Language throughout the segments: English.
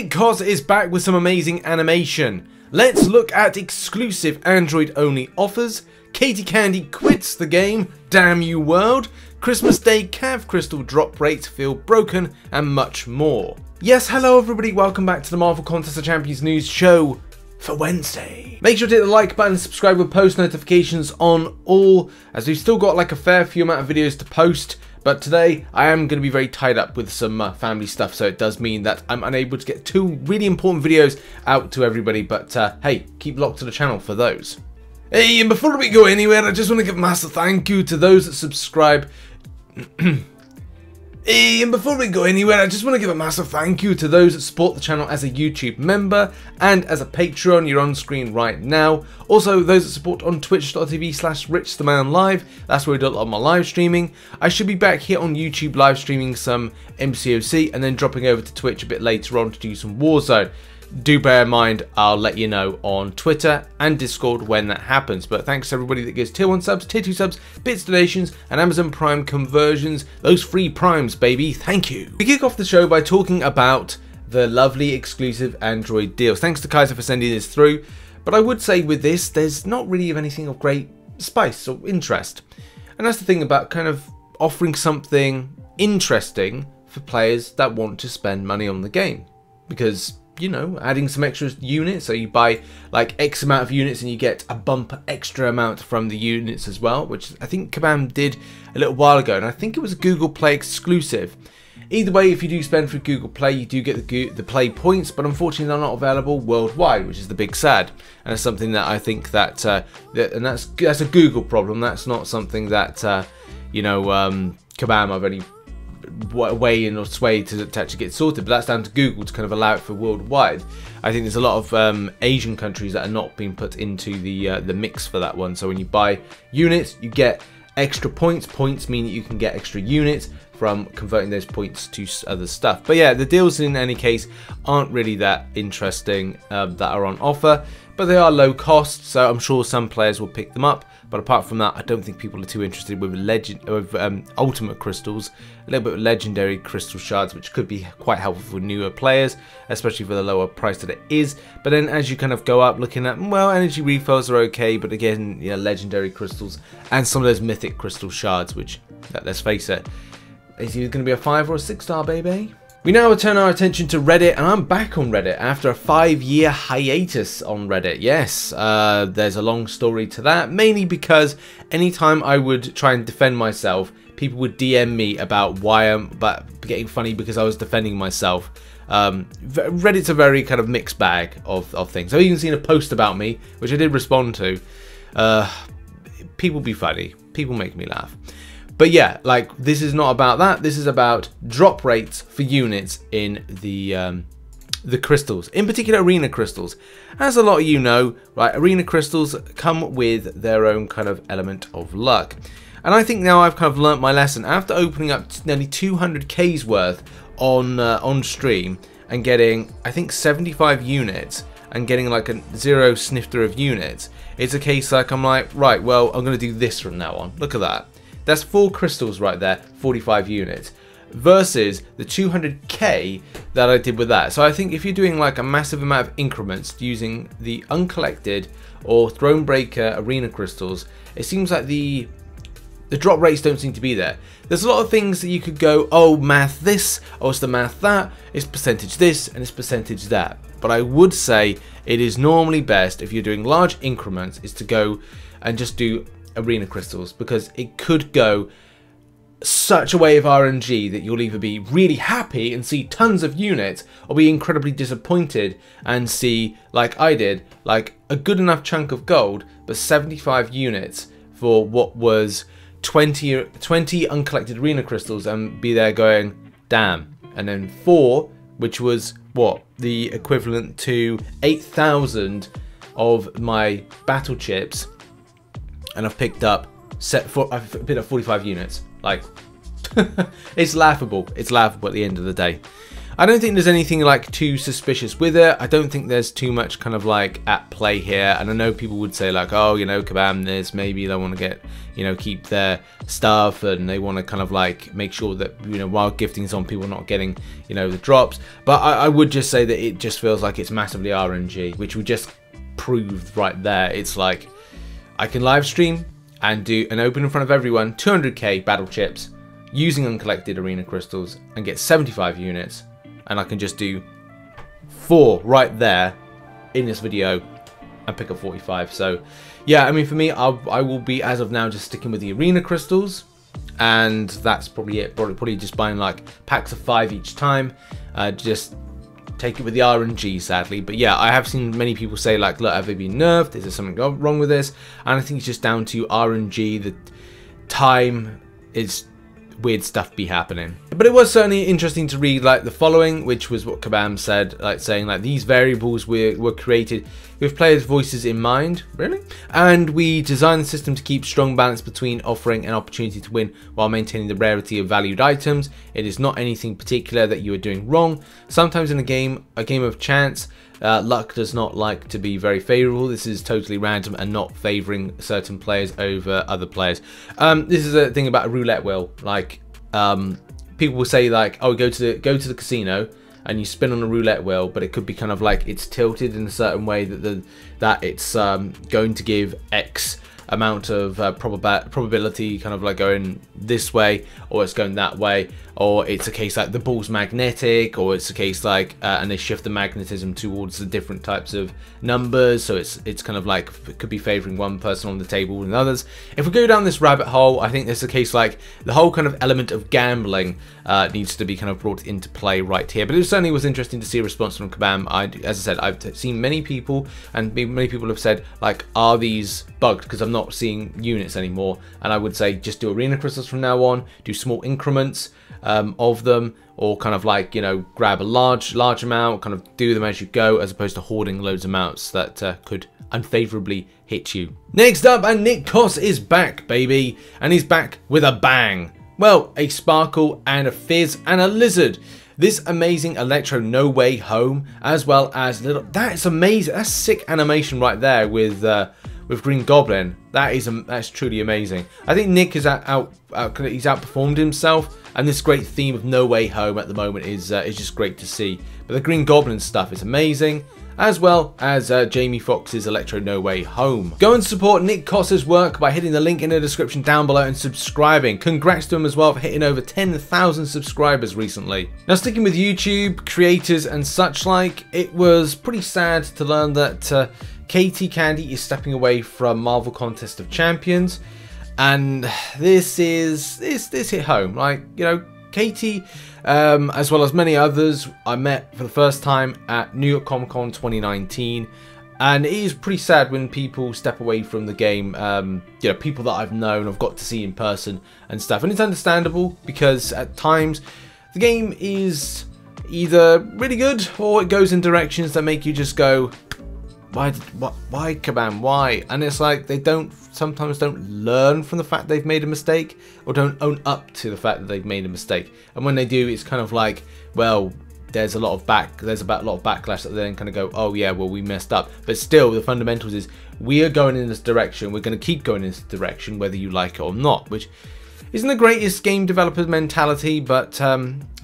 Coss is back with some amazing animation. Let's look at exclusive Android-only offers. Katy Candy quits the game, damn you world. Christmas Day Cav Crystal drop rates feel broken, and much more. Yes, hello everybody, welcome back to the Marvel Contest of Champions news show for Wednesday. Make sure to hit the like button and subscribe with post notifications on all, as we've still got like a fair few amount of videos to post. But today, I am going to be very tied up with some family stuff, so it does mean that I'm unable to get two really important videos out to everybody, but hey, keep locked to the channel for those. Hey, and before we go anywhere, I just want to give a massive thank you to those that subscribe. Hey, and before we go anywhere, I just want to give a massive thank you to those that support the channel as a YouTube member and as a Patreon. You're on screen right now. Also, those that support on twitch.tv/RichTheMan live. That's where I do a lot of my live streaming. I should be back here on YouTube live streaming some MCOC and then dropping over to Twitch a bit later on to do some Warzone. Do bear in mind, I'll let you know on Twitter and Discord when that happens. But thanks to everybody that gives tier 1 subs, tier 2 subs, bits donations, and Amazon Prime conversions. Those free primes, baby. Thank you. We kick off the show by talking about the lovely exclusive Android deals. Thanks to Kaiser for sending this through. But I would say with this, there's not really anything of great spice or interest. And that's the thing about kind of offering something interesting for players that want to spend money on the game. Because, you know, adding some extra units, so you buy like X amount of units and you get a bump extra amount from the units as well, which I think Kabam did a little while ago, and I think it was a Google Play exclusive. Either way, if you do spend through Google Play, you do get the Play points, but unfortunately they're not available worldwide, which is the big sad. And it's something that I think that, and that's a Google problem. That's not something that you know, Kabam have any way in or sway to actually get sorted, but that's down to Google to kind of allow it for worldwide. I think there's a lot of Asian countries that are not being put into the mix for that one. So when you buy units, you get extra points. Points mean that you can get extra units from converting those points to other stuff. But yeah, the deals in any case aren't really that interesting that are on offer, but they are low cost, so I'm sure some players will pick them up. But apart from that, I don't think people are too interested with ultimate crystals, a little bit of legendary crystal shards, which could be quite helpful for newer players, especially for the lower price that it is. But then as you kind of go up, looking at, well, energy refills are okay, but again, yeah, legendary crystals and some of those mythic crystal shards, which, let's face it, is either going to be a 5 or a 6-star, baby. We now turn our attention to Reddit, and I'm back on Reddit after a 5-year hiatus on Reddit. Yes, there's a long story to that, mainly because anytime I would try and defend myself, people would DM me about why I'm getting funny because I was defending myself. Reddit's a very kind of mixed bag of things. I've even seen a post about me, which I did respond to. People be funny. People make me laugh. But yeah, like, this is not about that. This is about drop rates for units in the crystals, in particular arena crystals. As a lot of you know, right, arena crystals come with their own kind of element of luck. And I think now I've kind of learnt my lesson after opening up nearly 200k's worth on stream and getting, I think, 75 units and getting like a 0 snifter of units. It's a case like I'm like, right, well, I'm going to do this from now on. Look at that. That's 4 crystals right there, 45 units, versus the 200k that I did with that. So I think if you're doing like a massive amount of increments using the uncollected or Thronebreaker arena crystals, it seems like the drop rates don't seem to be there. There's a lot of things that you could go, oh, math this, oh, it's the math that, it's percentage this, and it's percentage that. But I would say it is normally best, if you're doing large increments, is to go and just do arena crystals, because it could go such a way of RNG that you'll either be really happy and see tons of units, or be incredibly disappointed and see, like I did, like a good enough chunk of gold, but 75 units for what was 20 uncollected arena crystals, and be there going, damn. And then 4, which was what, the equivalent to 8,000 of my battle chips, and I've picked up 45 units. Like, it's laughable. It's laughable at the end of the day. I don't think there's anything like too suspicious with it. I don't think there's too much kind of like at play here. And I know people would say like, oh, you know, Kabam this, maybe they want to get, you know, keep their stuff, and they want to kind of like make sure that, you know, while gifting's on, people not getting, you know, the drops. But I would just say that it just feels like it's massively RNG, which we just proved right there. It's like I can live stream and do an open in front of everyone 200k battle chips using uncollected arena crystals and get 75 units, and I can just do 4 right there in this video and pick up 45. So yeah, I mean, for me, I will be, as of now, just sticking with the arena crystals, and that's probably it. Probably just buying like packs of 5 each time, just take it with the RNG, sadly. But yeah, I have seen many people say like, look, have they been nerfed? Is there something wrong with this? And I think it's just down to RNG. The time is weird stuff be happening. But it was certainly interesting to read like the following, which was what Kabam said, like saying like these variables were created with players' voices in mind, really? And we designed the system to keep strong balance between offering an opportunity to win while maintaining the rarity of valued items. It is not anything particular that you are doing wrong. Sometimes in a game of chance, luck does not like to be very favourable. This is totally random and not favouring certain players over other players. This is a thing about a roulette wheel. Like people will say like, oh, go to the casino and you spin on a roulette wheel, but it could be kind of like it's tilted in a certain way that it's going to give X amount of probability, kind of like going this way, or it's going that way, or it's a case like the ball's magnetic, or it's a case like and they shift the magnetism towards the different types of numbers, so it's kind of like it could be favoring one person on the table than others. If we go down this rabbit hole, I think there's a case like the whole kind of element of gambling needs to be kind of brought into play right here. But it certainly was interesting to see a response from Kabam. As I said, I've seen many people, and many people have said like, are these bugged? Because I'm not seeing units anymore. And I would say just do arena crystals from now on, do small increments of them, or kind of like, you know, grab a large amount, kind of do them as you go, as opposed to hoarding loads of amounts that could unfavorably hit you. Next up, and Nick Coss is back, baby, and he's back with a bang. Well, a sparkle and a fizz and a lizard. This amazing Electro No Way Home, as well as little. That's amazing. That's sick animation right there with Green Goblin. That's truly amazing. I think Nick is he's outperformed himself, and this great theme of No Way Home at the moment is just great to see. But the Green Goblin stuff is amazing, as well as Jamie Foxx's Electro No Way Home. Go and support Nick Coss's work by hitting the link in the description down below and subscribing. Congrats to him as well for hitting over 10,000 subscribers recently. Now, sticking with YouTube, creators and such like, it was pretty sad to learn that Katy Candy is stepping away from Marvel Contest of Champions, and this hit home. Like, you know, Katy, as well as many others, I met for the first time at New York Comic Con 2019, and it is pretty sad when people step away from the game. You know, people that I've known, I've got to see in person and stuff, and it's understandable because at times the game is either really good or it goes in directions that make you just go, why Kabam, why? And it's like they sometimes don't learn from the fact they've made a mistake, or don't own up to the fact that they've made a mistake. And when they do, it's kind of like, well, there's a lot of backlash that they then kind of go, oh yeah, well, we messed up. But still, the fundamentals is we are going in this direction, we're going to keep going in this direction whether you like it or not, which isn't the greatest game developer mentality, but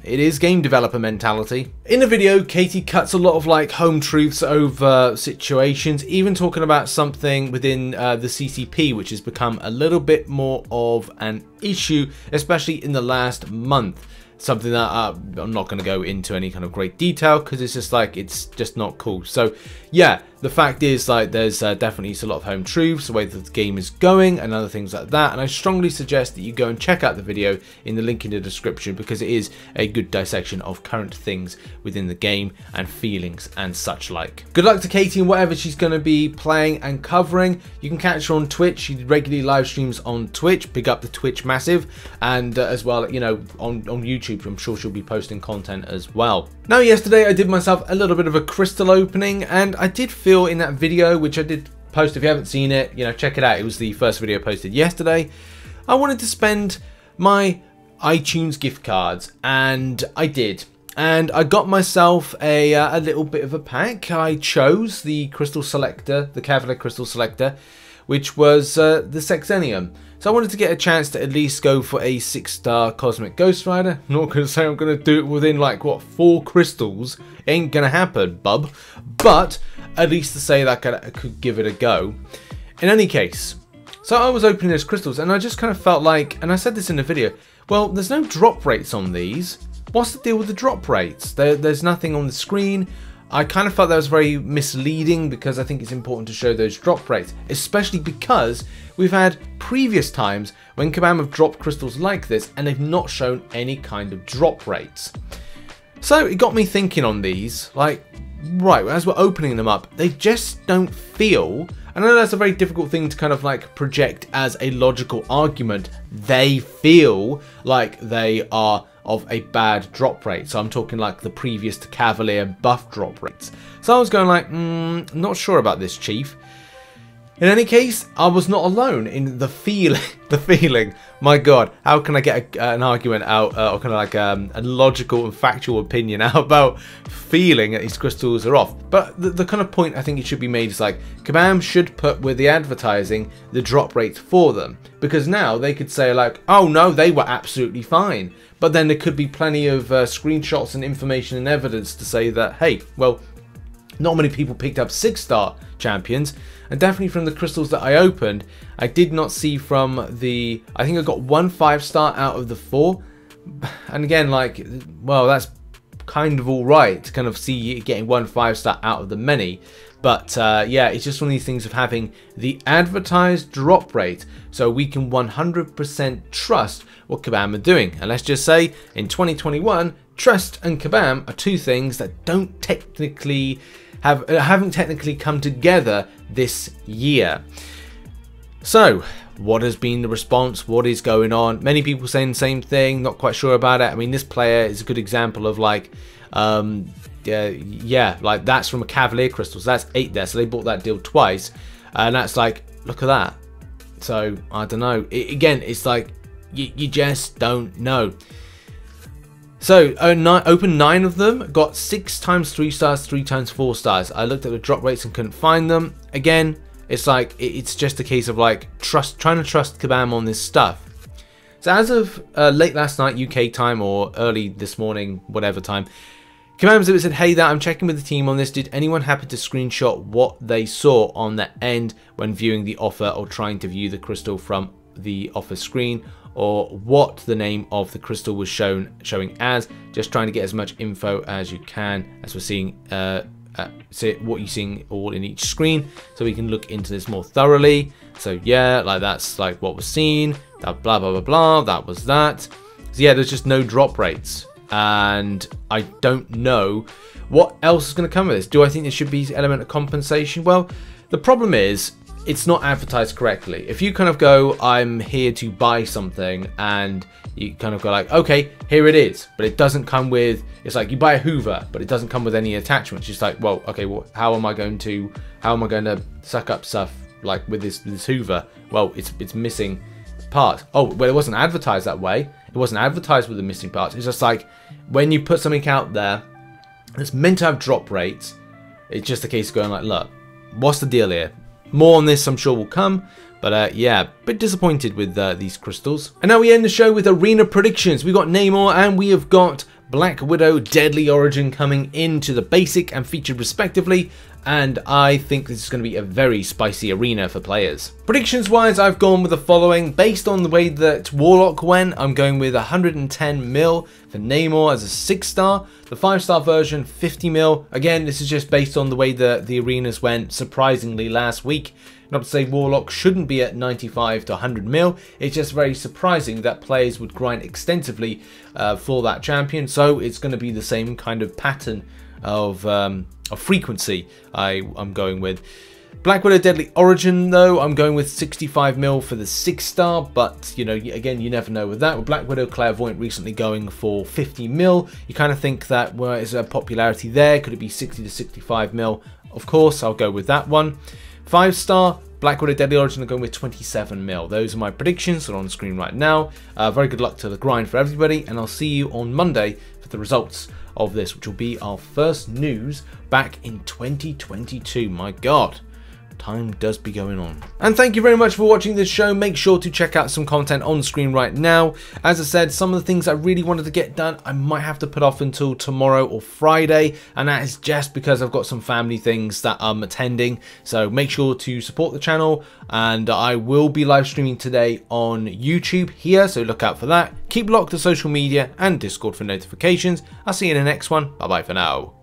it is game developer mentality. In the video, Katy cuts a lot of like home truths over situations, even talking about something within the CCP, which has become a little bit more of an issue, especially in the last month. Something that I'm not going to go into any kind of great detail because it's just like, it's just not cool. So yeah, the fact is like there's definitely a lot of home truths, the way that the game is going and other things like that, and I strongly suggest that you go and check out the video in the link in the description because it is a good dissection of current things within the game and feelings and such like. Good luck to Katy and whatever she's going to be playing and covering. You can catch her on Twitch. She regularly live streams on Twitch. Big up the Twitch massive, and as well, you know, on YouTube I'm sure she'll be posting content as well. Now, yesterday I did myself a little bit of a crystal opening, and I did feel in that video, which I did post, if you haven't seen it, you know, check it out. It was the first video posted yesterday. I wanted to spend my iTunes gift cards, and I did. And I got myself a little bit of a pack. I chose the Crystal Selector, the Cavalier Crystal Selector, which was the Sexenium. So I wanted to get a chance to at least go for a 6-star Cosmic Ghost Rider. I'm not going to say I'm going to do it within like, what, 4 crystals. Ain't going to happen, bub. But at least to say that I could give it a go. In any case, so I was opening those crystals and I just kind of felt like, and I said this in the video, well, there's no drop rates on these. What's the deal with the drop rates? There's nothing on the screen. I kind of felt that was very misleading because I think it's important to show those drop rates, especially because we've had previous times when Kabam have dropped crystals like this and they've not shown any kind of drop rates. So it got me thinking on these, like, right, as we're opening them up, they just don't feel, I know that's a very difficult thing to kind of like project as a logical argument, they feel like they are of a bad drop rate. So I'm talking like the previous to Cavalier buff drop rates. So I was going like, not sure about this, Chief. In any case, I was not alone in the feeling. My God, how can I get an argument out, or kind of like a logical and factual opinion out about feeling that these crystals are off? But the kind of point I think it should be made is like, Kabam should put with the advertising the drop rates for them. Because now they could say like, oh no, they were absolutely fine. But then there could be plenty of screenshots and information and evidence to say that, hey, well, not many people picked up 6-star champions, and definitely from the crystals that I opened, I did not see from the, I think I got 1 5-star out of the 4, and again, like, well, that's kind of alright to kind of see you getting 1 5-star out of the many, but yeah, it's just one of these things of having the advertised drop rate, so we can 100% trust what Kabam are doing. And let's just say, in 2021, trust and Kabam are two things that don't technically haven't technically come together this year. So, what has been the response? What is going on? Many people saying the same thing, not quite sure about it. I mean, this player is a good example of like, yeah, like that's from a Cavalier crystal, so that's 8 there, so they bought that deal twice, and that's like, look at that. So, I don't know. Again, it's like, you just don't know. So, opened 9 of them, got 6 times 3 stars, 3 times 4 stars. I looked at the drop rates and couldn't find them. Again, it's like, it's just a case of like, trying to trust Kabam on this stuff. So as of late last night, UK time, or early this morning, whatever time, Kabam said, hey there, I'm checking with the team on this. Did anyone happen to screenshot what they saw on the end when viewing the offer or trying to view the crystal from the offer screen, or what the name of the crystal was showing as? Just trying to get as much info as you can, as we're seeing what you're seeing all in each screen, so we can look into this more thoroughly. So yeah, like that's like what was seen, that blah blah blah blah, that was that. So yeah, there's just no drop rates, and I don't know what else is going to come with this. Do I think there should be an element of compensation? Well, the problem is, it's not advertised correctly. If you kind of go, I'm here to buy something, and you kind of go like, okay, here it is, but it doesn't come with, it's like you buy a Hoover, but it doesn't come with any attachments. It's like, well, okay, well, how am I going to suck up stuff like with this Hoover? Well, it's missing parts. Oh, well, it wasn't advertised that way. It wasn't advertised with the missing parts. It's just like, when you put something out there that's meant to have drop rates, it's just a case of going like, look, what's the deal here? More on this I'm sure will come, but yeah, a bit disappointed with these crystals. And now we end the show with arena predictions. We got Namor and we have got Black Widow Deadly Origin coming into the basic and featured respectively, and I think this is going to be a very spicy arena for players. Predictions wise, I've gone with the following. Based on the way that Warlock went, I'm going with 110 mil for Namor as a 6-star. The 5-star version, 50 mil. Again, this is just based on the way that the arenas went surprisingly last week. Not to say Warlock shouldn't be at 95 to 100 mil. It's just very surprising that players would grind extensively for that champion. So it's going to be the same kind of pattern of frequency I'm going with. Black Widow Deadly Origin though, I'm going with 65 mil for the 6-star, but you know, again, you never know with that. With Black Widow Clairvoyant recently going for 50 mil, you kind of think that, well, is there popularity there? Could it be 60 to 65 mil? Of course, I'll go with that one. 5-star, Black Widow Deadly Origin are going with 27 mil. Those are my predictions that are on screen right now. Very good luck to the grind for everybody, and I'll see you on Monday for the results of this, which will be our first news back in 2022. My God. Time does be going on. And thank you very much for watching this show. Make sure to check out some content on screen right now. As I said, some of the things I really wanted to get done, I might have to put off until tomorrow or Friday, and that is just because I've got some family things that I'm attending. So make sure to support the channel, and I will be live streaming today on YouTube here, so look out for that. Keep locked to social media and Discord for notifications. I'll see you in the next one. Bye bye for now.